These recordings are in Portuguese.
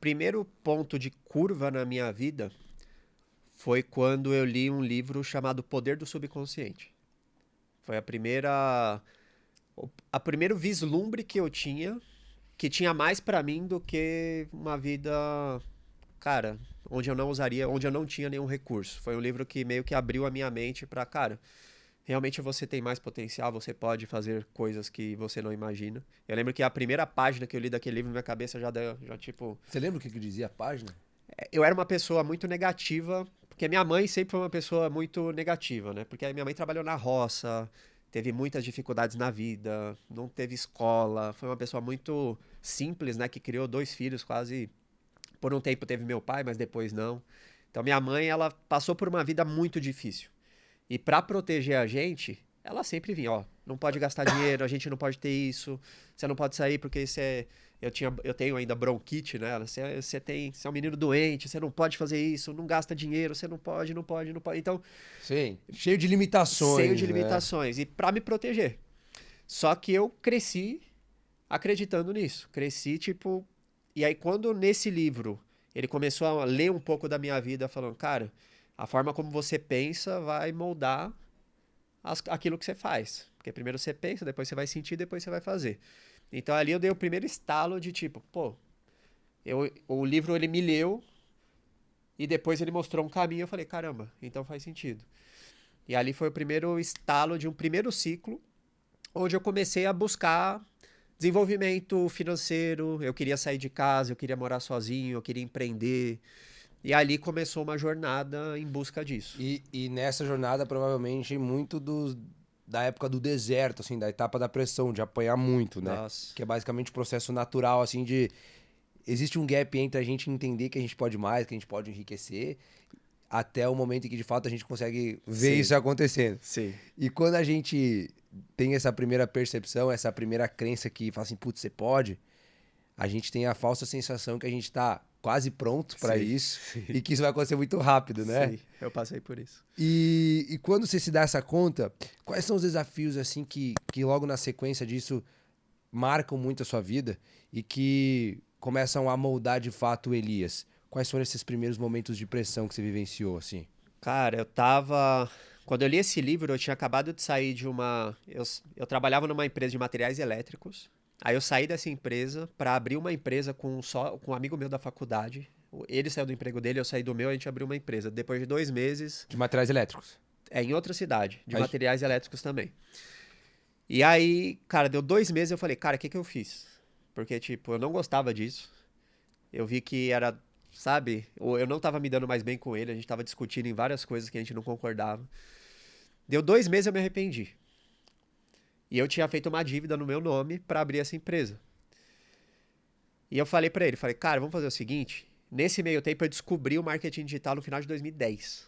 primeiro ponto de curva na minha vida foi quando eu li um livro chamado Poder do Subconsciente. Foi a primeiro vislumbre que eu tinha, que tinha mais pra mim do que uma vida, cara, onde eu não tinha nenhum recurso. Foi um livro que meio que abriu a minha mente pra, cara, realmente você tem mais potencial, você pode fazer coisas que você não imagina. Eu lembro que a primeira página que eu li daquele livro na minha cabeça já tipo, Você lembra o que dizia a página? eu era uma pessoa muito negativa, porque minha mãe sempre foi uma pessoa muito negativa, né? Porque a minha mãe trabalhou na roça, teve muitas dificuldades na vida, não teve escola, foi uma pessoa muito simples, né? Que criou dois filhos quase. Por um tempo teve meu pai, mas depois não. Então minha mãe, ela passou por uma vida muito difícil. E pra proteger a gente, ela sempre vinha, ó, não pode gastar dinheiro, a gente não pode ter isso, você não pode sair porque eu tenho ainda bronquite, né? Você é um menino doente, você não pode fazer isso, não gasta dinheiro, você não pode, não pode, não pode. Então, Sim, cheio de limitações, cheio de né? limitações. E pra me proteger. Só que eu cresci acreditando nisso. Cresci, tipo. E aí, quando nesse livro ele começou a ler um pouco da minha vida, falando, cara, a forma como você pensa vai moldar aquilo que você faz. Porque primeiro você pensa, depois você vai sentir, depois você vai fazer. Então ali eu dei o primeiro estalo de tipo, pô, o livro ele me leu e depois ele mostrou um caminho. Eu falei, caramba, então faz sentido. E ali foi o primeiro estalo de um primeiro ciclo, onde eu comecei a buscar desenvolvimento financeiro. Eu queria sair de casa, eu queria morar sozinho, eu queria empreender. E ali começou uma jornada em busca disso. E nessa jornada, provavelmente, da época do deserto, assim, da etapa da pressão, de apanhar muito, né? Nossa. Que é basicamente o processo natural, assim, de... Existe um gap entre a gente entender que a gente pode mais, que a gente pode enriquecer, até o momento em que, de fato, a gente consegue ver Sim, isso acontecendo. sim. E quando a gente tem essa primeira percepção, essa primeira crença que fala assim, putz, você pode, a gente tem a falsa sensação que a gente tá quase pronto pra Sim, isso sim. e que isso vai acontecer muito rápido, né? Sim, eu passei por isso. E quando você se dá essa conta, quais são os desafios assim que logo na sequência disso marcam muito a sua vida e que começam a moldar de fato o Elias? Quais foram esses primeiros momentos de pressão que você vivenciou assim? Cara, eu tava. Quando eu li esse livro, eu tinha acabado de sair de uma. Eu trabalhava numa empresa de materiais elétricos. Aí eu saí dessa empresa pra abrir uma empresa com um amigo meu da faculdade. Ele saiu do emprego dele, eu saí do meu, a gente abriu uma empresa. Depois de 2 meses, De materiais elétricos. em outra cidade, de Mas materiais elétricos também. E aí, cara, deu 2 meses, eu falei, cara, o que que eu fiz? Porque, tipo, eu não gostava disso. Eu vi que era, sabe, eu não tava me dando mais bem com ele, a gente tava discutindo em várias coisas que a gente não concordava. Deu 2 meses, eu me arrependi. E eu tinha feito uma dívida no meu nome pra abrir essa empresa. E eu falei pra ele, falei, cara, vamos fazer o seguinte, nesse meio tempo eu descobri o marketing digital no final de 2010.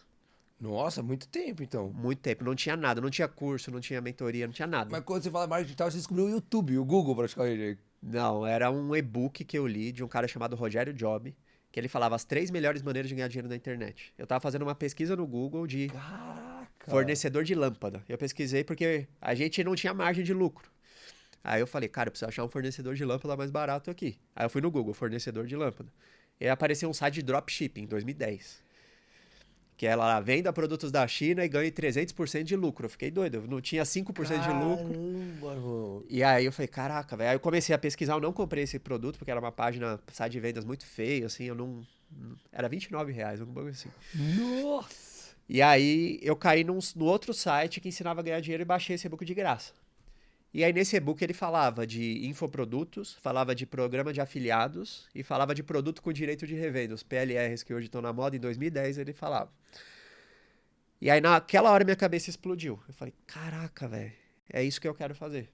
nossa, muito tempo então. Muito tempo, não tinha nada, não tinha curso, não tinha mentoria, não tinha nada. Mas quando você fala marketing digital, você descobriu o YouTube, o Google praticamente. Não, era um e-book que eu li de um cara chamado Rogério Job, que ele falava as 3 melhores maneiras de ganhar dinheiro na internet. Eu tava fazendo uma pesquisa no Google de Caraca. fornecedor de lâmpada. Eu pesquisei porque a gente não tinha margem de lucro. Aí eu falei, cara, eu preciso achar um fornecedor de lâmpada mais barato aqui. Aí eu fui no Google, fornecedor de lâmpada. E aí apareceu um site de dropshipping em 2010. Que ela venda produtos da China e ganha 300% de lucro. Eu fiquei doido, eu não tinha 5% de lucro. Caramba, irmão. E aí eu falei, caraca, velho. Aí eu comecei a pesquisar, eu não comprei esse produto, porque era uma página, site de vendas muito feio, assim, eu não... Era R$ 29, um bagulho assim. Nossa. E aí eu caí no outro site que ensinava a ganhar dinheiro e baixei esse e-book de graça. E aí nesse e-book ele falava de infoprodutos, falava de programa de afiliados e falava de produto com direito de revenda, os PLRs que hoje estão na moda, em 2010 ele falava. E aí naquela hora minha cabeça explodiu. Eu falei, caraca, velho, é isso que eu quero fazer.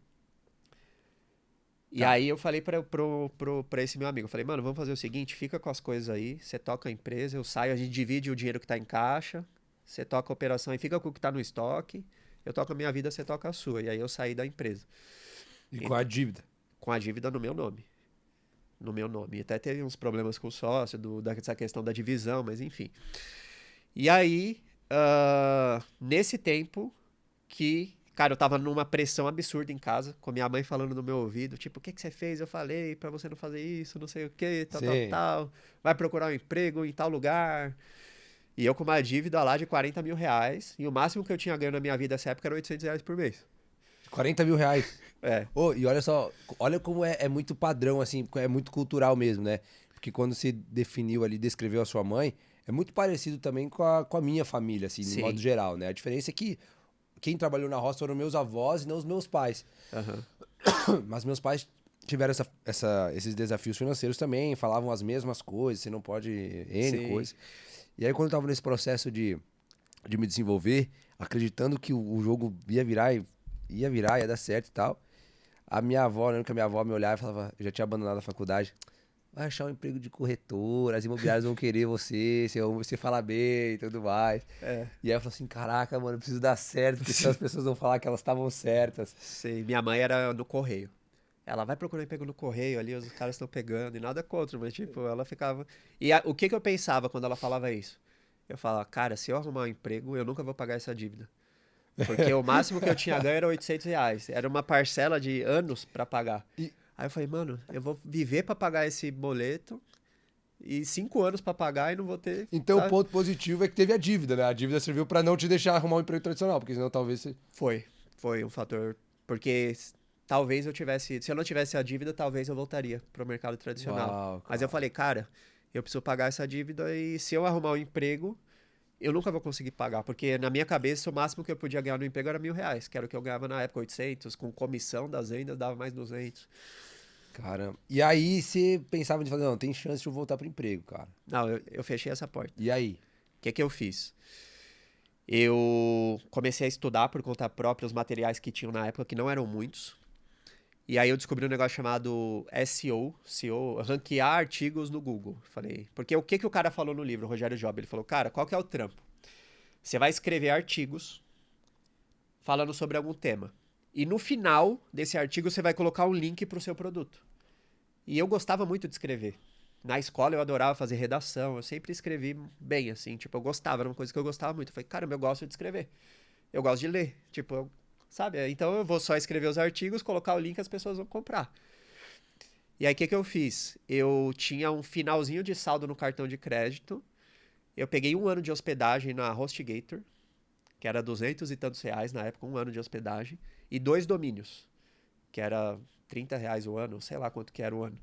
E Tá. aí eu falei pra esse meu amigo, eu falei, mano, vamos fazer o seguinte, fica com as coisas aí, você toca a empresa, eu saio, a gente divide o dinheiro que tá em caixa, você toca a operação e fica com o que tá no estoque, eu toco a minha vida, você toca a sua. E aí eu saí da empresa. E com Ent- a dívida. Com a dívida no meu nome. No meu nome. E até teve uns problemas com o sócio, dessa questão da divisão, mas enfim. E aí, nesse tempo que Cara, eu tava numa pressão absurda em casa, com minha mãe falando no meu ouvido, tipo, o que que você fez? Eu falei pra você não fazer isso, não sei o que, tal, tal, Sim. tal. Vai procurar um emprego em tal lugar. E eu com uma dívida lá de 40 mil reais. E o máximo que eu tinha ganho na minha vida nessa época era 800 reais por mês. 40 mil reais. É, Ô, e olha só, olha como é muito padrão, assim, é muito cultural mesmo, né? Porque quando você definiu ali, descreveu a sua mãe, é muito parecido também com a minha família, assim, de modo sim. geral, né? A diferença é que quem trabalhou na roça foram meus avós e não os meus pais. Aham. Mas meus pais tiveram esses desafios financeiros também, falavam as mesmas coisas, você não pode N Sim. coisas. E aí quando eu tava nesse processo de me desenvolver, acreditando que o jogo ia dar certo e tal, a minha avó, lembro que a minha avó me olhava e falava, eu já tinha abandonado a faculdade, vai achar um emprego de corretor, as imobiliárias vão querer você, você fala bem e tudo mais. É. E aí eu falei assim, caraca, mano, eu preciso dar certo, porque senão as pessoas vão falar que elas estavam certas. Sim. Minha mãe era no correio. Ela vai procurar emprego no correio ali, os caras estão pegando, e nada contra, mas tipo, ela ficava. E o que que eu pensava quando ela falava isso? Eu falava, cara, se eu arrumar um emprego, eu nunca vou pagar essa dívida. Porque o máximo que eu tinha ganho era 800 reais. Era uma parcela de anos pra pagar. E, Aí eu falei, mano, eu vou viver pra pagar esse boleto e 5 anos pra pagar e não vou ter, então o sabe? ponto positivo é que teve a dívida, né? A dívida serviu pra não te deixar arrumar um emprego tradicional, porque senão talvez você... Foi um fator. Porque talvez eu tivesse. Se eu não tivesse a dívida, talvez eu voltaria pro mercado tradicional. Uau, Mas eu cara. falei, cara, eu preciso pagar essa dívida e se eu arrumar um emprego, eu nunca vou conseguir pagar. Porque na minha cabeça, o máximo que eu podia ganhar no emprego era 1.000 reais, que era o que eu ganhava na época, 800. Com comissão das vendas, dava mais 200. Caramba. E aí você pensava de fazer, não, tem chance de eu voltar pro emprego, cara. Não, eu fechei essa porta. E aí? O que que eu fiz? Eu comecei a estudar por conta própria os materiais que tinham na época, que não eram muitos. E aí eu descobri um negócio chamado SEO, ranquear artigos no Google. Falei, porque o que que o cara falou no livro, o Rogério Job? Ele falou, cara, qual que é o trampo? Você vai escrever artigos falando sobre algum tema. E no final desse artigo você vai colocar um link para o seu produto. E eu gostava muito de escrever. Na escola eu adorava fazer redação, eu sempre escrevi bem, assim, tipo, eu gostava, era uma coisa que eu gostava muito. Eu falei, cara, eu gosto de escrever. Eu gosto de ler, tipo, sabe? Então eu vou só escrever os artigos, colocar o link e as pessoas vão comprar. E aí o que que eu fiz? Eu tinha um finalzinho de saldo no cartão de crédito. Eu peguei um ano de hospedagem na HostGator, que era 200 e tantos reais na época, um ano de hospedagem, e 2 domínios, que era 30 reais o ano, sei lá quanto que era o ano.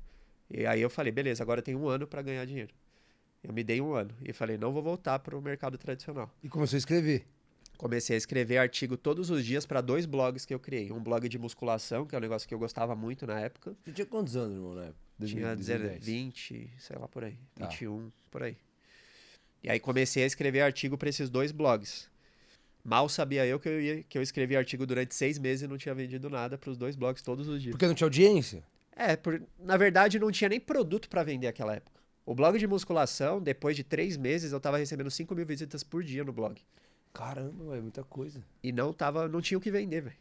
E aí eu falei, beleza, agora eu tenho um ano para ganhar dinheiro. Eu me dei um ano e falei, não vou voltar para o mercado tradicional. E começou a escrever. Comecei a escrever artigo todos os dias para 2 blogs que eu criei. Um blog de musculação, que é um negócio que eu gostava muito na época. Você tinha quantos anos, irmão, na época? Tinha 2010. 20, sei lá por aí, Tá. 21, por aí. E aí comecei a escrever artigo para esses 2 blogs. Mal sabia eu que eu escrevi artigo durante 6 meses e não tinha vendido nada para os 2 blogs todos os dias. Porque não tinha audiência? Na verdade, não tinha nem produto para vender naquela época. O blog de musculação, depois de 3 meses, eu tava recebendo 5 mil visitas por dia no blog. Caramba, velho, muita coisa. E não tinha o que vender, velho.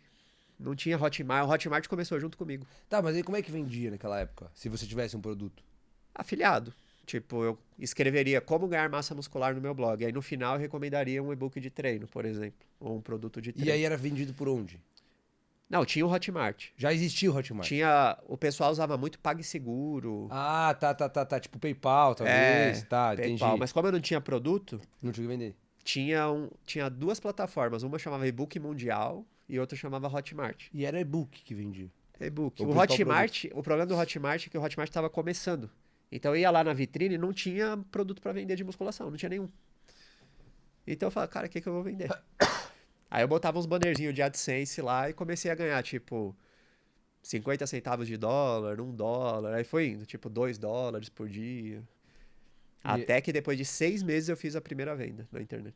Não tinha Hotmart. O Hotmart começou junto comigo. Tá, mas aí como é que vendia naquela época? Se você tivesse um produto? Afiliado. Tipo, eu escreveria como ganhar massa muscular no meu blog. Aí no final eu recomendaria um e-book de treino, por exemplo. Ou um produto de treino. E aí era vendido por onde? Não, tinha o Hotmart. Já existia o Hotmart? O pessoal usava muito PagSeguro. Ah, tá. Tipo PayPal, talvez. Tá, PayPal. entendi. Mas como eu não tinha produto, Não tinha que vender. tinha 2 plataformas. Uma chamava e-book mundial e outra chamava Hotmart. E era e-book que vendia. E-book. O O principal Hotmart, o problema do Hotmart é que o Hotmart estava começando. Então eu ia lá na vitrine e não tinha produto para vender de musculação, não tinha nenhum. Então eu falava, cara, o que que eu vou vender? Aí eu botava uns bannerzinhos de AdSense lá e comecei a ganhar, tipo, 50 centavos de dólar, $1. Aí foi indo, tipo, $2 por dia. E, Até que depois de 6 meses eu fiz a primeira venda na internet.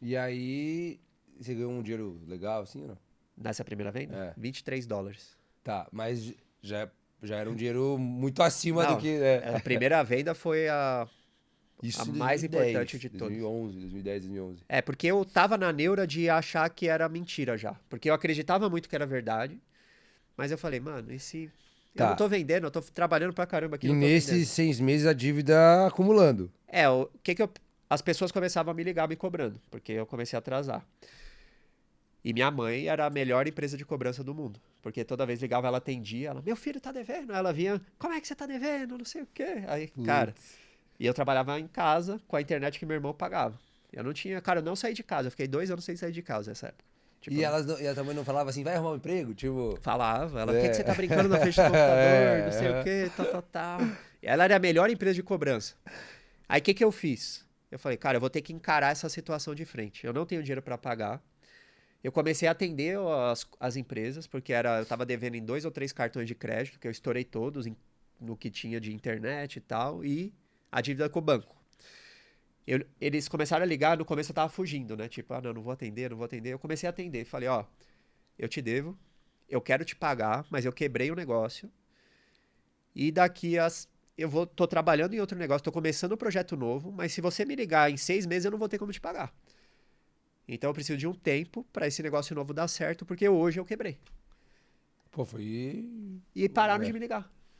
e aí, você ganhou um dinheiro legal assim ou não? Nessa primeira venda? É. $23. Tá, mas já era um dinheiro muito acima do Não, que... a primeira venda foi a Isso em mais 2010, importante de todas. 2011, 2010, 2011. Porque eu tava na neura de achar que era mentira já. Porque eu acreditava muito que era verdade. Mas eu falei, mano, eu Tá. não tô vendendo, eu tô trabalhando pra caramba aqui. E não tô nesses vendendo. 6 meses a dívida acumulando. O que que eu. As pessoas começavam a me ligar me cobrando, porque eu comecei a atrasar. E minha mãe era a melhor empresa de cobrança do mundo. Porque toda vez ligava, ela atendia, ela, meu filho tá devendo. Ela vinha, como é que você tá devendo? Não sei o quê. Aí, cara, e eu trabalhava em casa com a internet que meu irmão pagava. Eu não tinha, cara, eu não saí de casa. Eu fiquei 2 anos sem sair de casa nessa época. Tipo, E ela também não falava assim, vai arrumar um emprego? Tipo. falava, ela, por que você tá brincando na frente do computador? Não sei o quê, tal. Ela era a melhor empresa de cobrança. Aí o que eu fiz? Eu falei, cara, eu vou ter que encarar essa situação de frente. Eu não tenho dinheiro para pagar. Eu comecei a atender as empresas, porque eu tava devendo em 2 ou 3 cartões de crédito, que eu estourei todos no que tinha de internet e tal, e a dívida com o banco. Eles começaram a ligar, no começo eu tava fugindo, né? Tipo, não vou atender, não vou atender. Eu comecei a atender, falei, ó, eu te devo, eu quero te pagar, mas eu quebrei o negócio, e tô trabalhando em outro negócio, tô começando um projeto novo, mas se você me ligar em 6 meses, eu não vou ter como te pagar. Então eu preciso de um tempo pra esse negócio novo dar certo, porque hoje eu quebrei. Pô, foi. E pararam de me ligar.